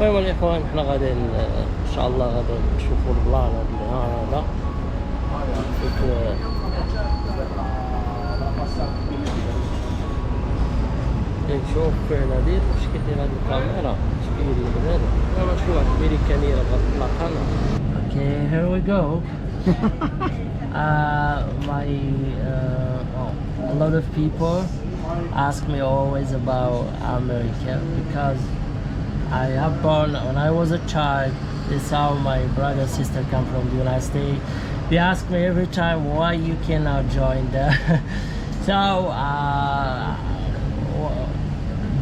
المهم الإخوان حنا غادي إن شاء الله غادي نشوفوا البلان هاد النهار هذا نشوف فعلا هادي واش كدير هاد الكاميرا اش كيدير هذا دابا شي واحد أمريكاني راه غتطلق انا. Okay, here we go. A lot of people ask me always about America because I have born when I was a child. This is how my brother and sister come from the United States. They ask me every time why you cannot join them. So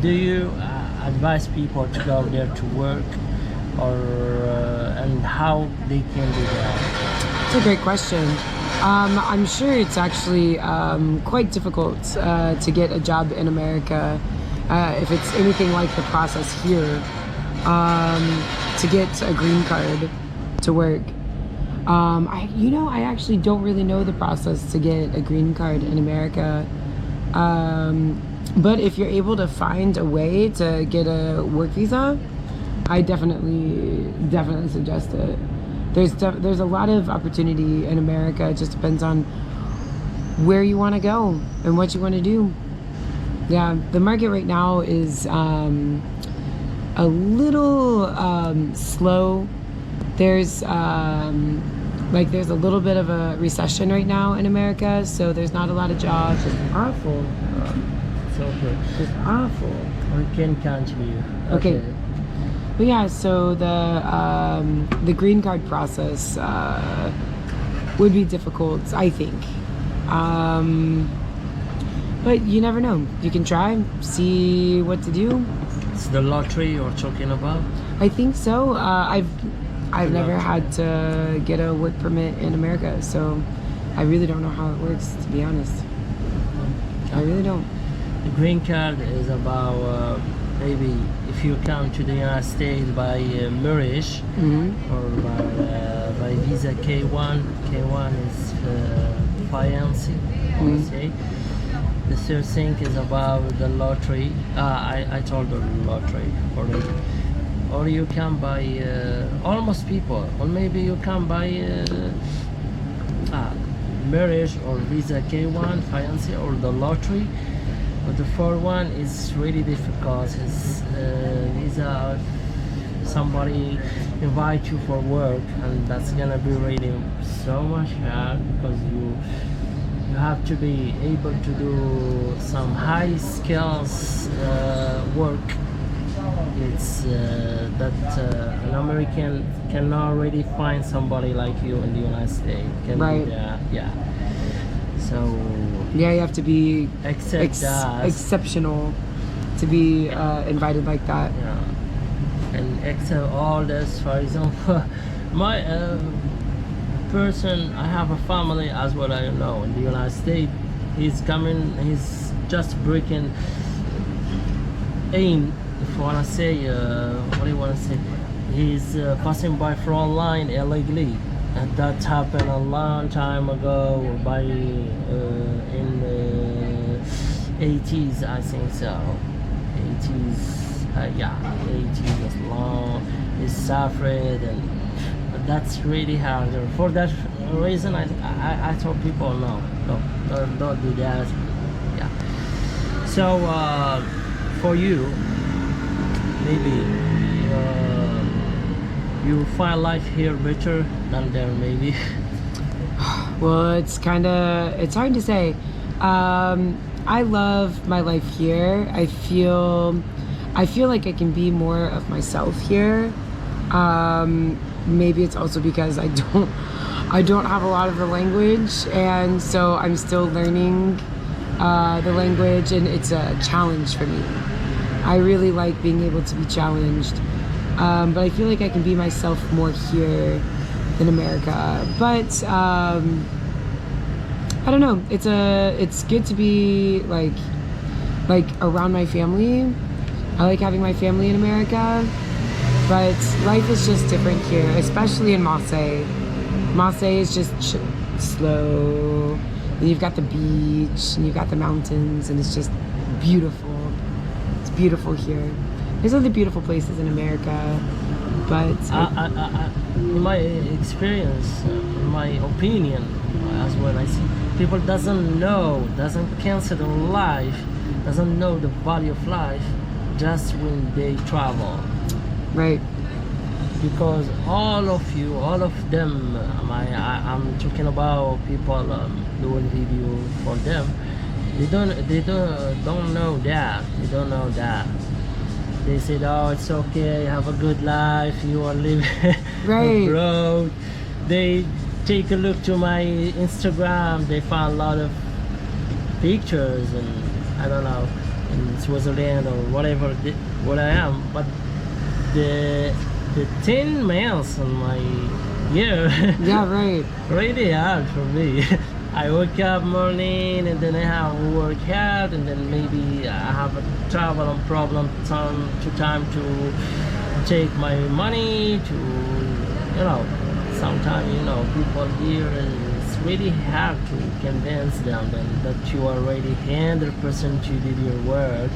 do you advise people to go there to work, or and how they can do that? It's a great question. I'm sure it's actually quite difficult to get a job in America if it's anything like the process here to get a green card to work. I actually don't really know the process to get a green card in America. But if you're able to find a way to get a work visa, I definitely suggest it. There's a lot of opportunity in America. It just depends on where you want to go and what you want to do. Yeah, the market right now is a little slow. There's a little bit of a recession right now in America, so there's not a lot of jobs. It's awful. So good. It's awful. We can continue. Okay. But yeah, so the green card process would be difficult, I think. But you never know. You can try, see what to do. It's the lottery you're talking about? I think so. I've never had to get a work permit in America, so I really don't know how it works, to be honest. I really don't. The green card is about maybe if you come to the United States by marriage or by visa K1. K1 is fiancé, say. The third thing is about the lottery. I told the lottery already. Or you come by almost people, or maybe you come by marriage or visa K1, fiancé, or the lottery. But the fourth one is really difficult. It's visa. Somebody invite you for work, and that's gonna be really so much hard because you have to be able to do some high skills work. It's that an American cannot really find somebody like you in the United States. Right. Yeah. So yeah, you have to be exceptional to be invited like that. Yeah. And accept all this. For example, my person, I have a family as well. I know in the United States. He's coming. He's just breaking in. If you wanna say, what do you wanna say? He's passing by front line illegally, and that happened a long time ago. By in the 80s, I think so. 80s, yeah, 80s was long. He suffered, and that's really hard. For that reason, I told people don't do that. Yeah. So for you. Maybe you find life here better than there, maybe. Well, it's hard to say. I love my life here. I feel like I can be more of myself here. Maybe it's also because I don't have a lot of the language, and so I'm still learning the language, and it's a challenge for me. I really like being able to be challenged, but I feel like I can be myself more here than America. But I don't know. It's good to be like around my family. I like having my family in America, but life is just different here, especially in Marseille. Marseille is just slow. And you've got the beach and you've got the mountains, and it's just beautiful. Beautiful here. There's other beautiful places in America, but in my experience, in my opinion, as well, I see people doesn't consider life, doesn't know the value of life just when they travel. right. Because all of them, I'm talking about people doing video for them. They don't know that. They don't know that. They said, "Oh, it's okay. Have a good life. You are living Right. abroad." They take a look to my Instagram. They found a lot of pictures, and I don't know, in Switzerland or whatever, what I am. But the 10 miles on my year Yeah, right. really hard for me. I wake up morning and then I have to work out, and then maybe I have a travel problem time to take my money to, sometimes people here, it's really hard to convince them that you are already 100% you did your work.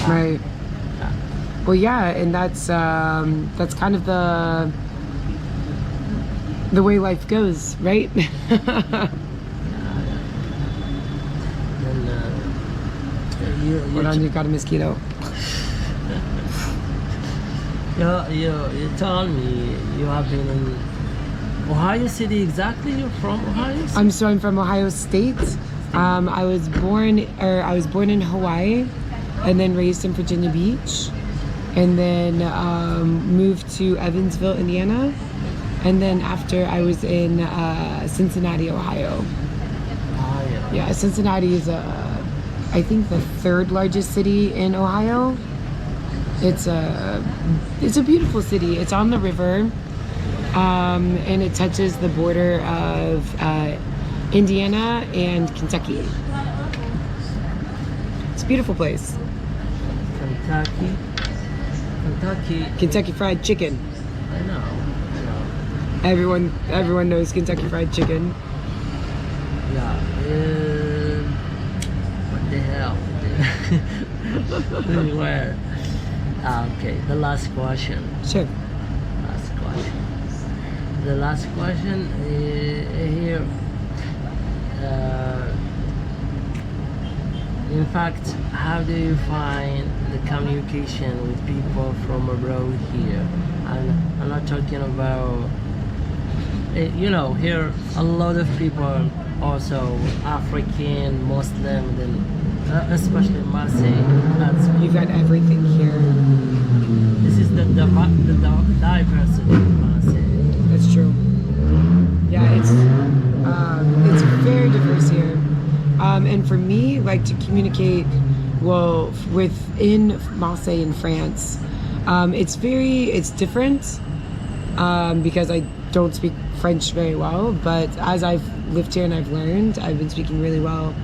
Right. Well, yeah, and that's kind of the way life goes, right? Hold on, you got a mosquito. You told me you have been in Ohio City. Exactly, you're from Ohio City? I'm from Ohio State. I was born in Hawaii, and then raised in Virginia Beach, and then moved to Evansville, Indiana, and then after I was in Cincinnati, Ohio. Ohio. Yeah, Cincinnati is I think the third largest city in Ohio. It's a beautiful city. It's on the river, and it touches the border of Indiana and Kentucky. It's a beautiful place. Kentucky Fried Chicken. I know. Everyone knows Kentucky Fried Chicken. Yeah. What the hell? Where? Okay, the last question. Sure. The last question here. In fact, how do you find the communication with people from abroad here? I'm not talking about, here a lot of people also African, Muslim, then especially Marseille. You've got everything here. This is the diversity of Marseille. That's true. Yeah, it's very diverse here. And for me, like, to communicate well within Marseille in France, it's different because I don't speak French very well, but as I've lived here and I've learned, I've been speaking really well.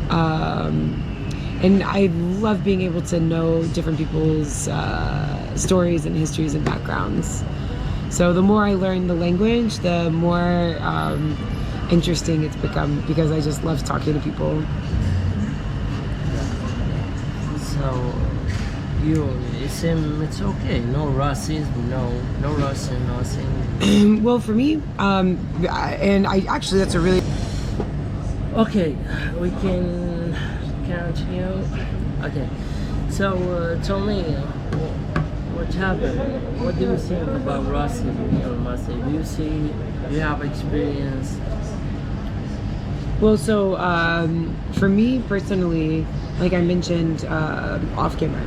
And I love being able to know different people's stories and histories and backgrounds. So the more I learn the language, the more interesting it's become, because I just love talking to people. So you seem it's okay, no racism, no racism, nothing. Well, for me, and I actually, that's a really Okay, we can continue. Okay, so tell me what happened. What do you think about racism here in Marseille? Do you have experience? Well, so for me personally, like I mentioned off camera,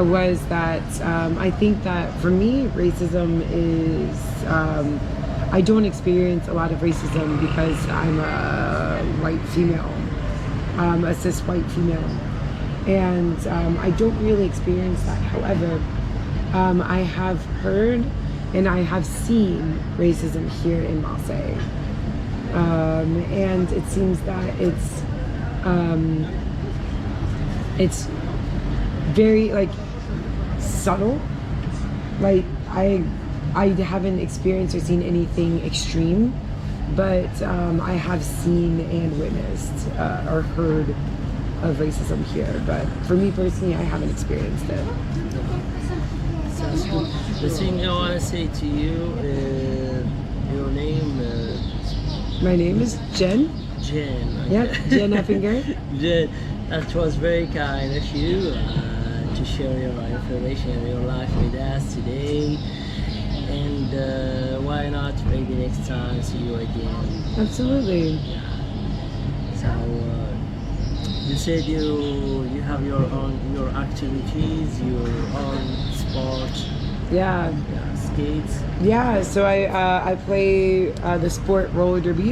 was that I think that for me, racism is, I don't experience a lot of racism because I'm a white female, a cis white female. And I don't really experience that. However, I have heard and I have seen racism here in Marseille. And it seems that it's very like subtle. Like I haven't experienced or seen anything extreme, but I have seen and witnessed or heard of racism here. But for me personally, I haven't experienced it. that's good. The thing I want to say to you, your name, My name is Jen. Jen. Yep, Jen Effinger. Jen, that was very kind of you to share your information and your life with us today. And why not maybe next time see you again? Absolutely. So you said you have your activities, your own sport, Yeah. skates. Yeah, so I play the sport roller derby.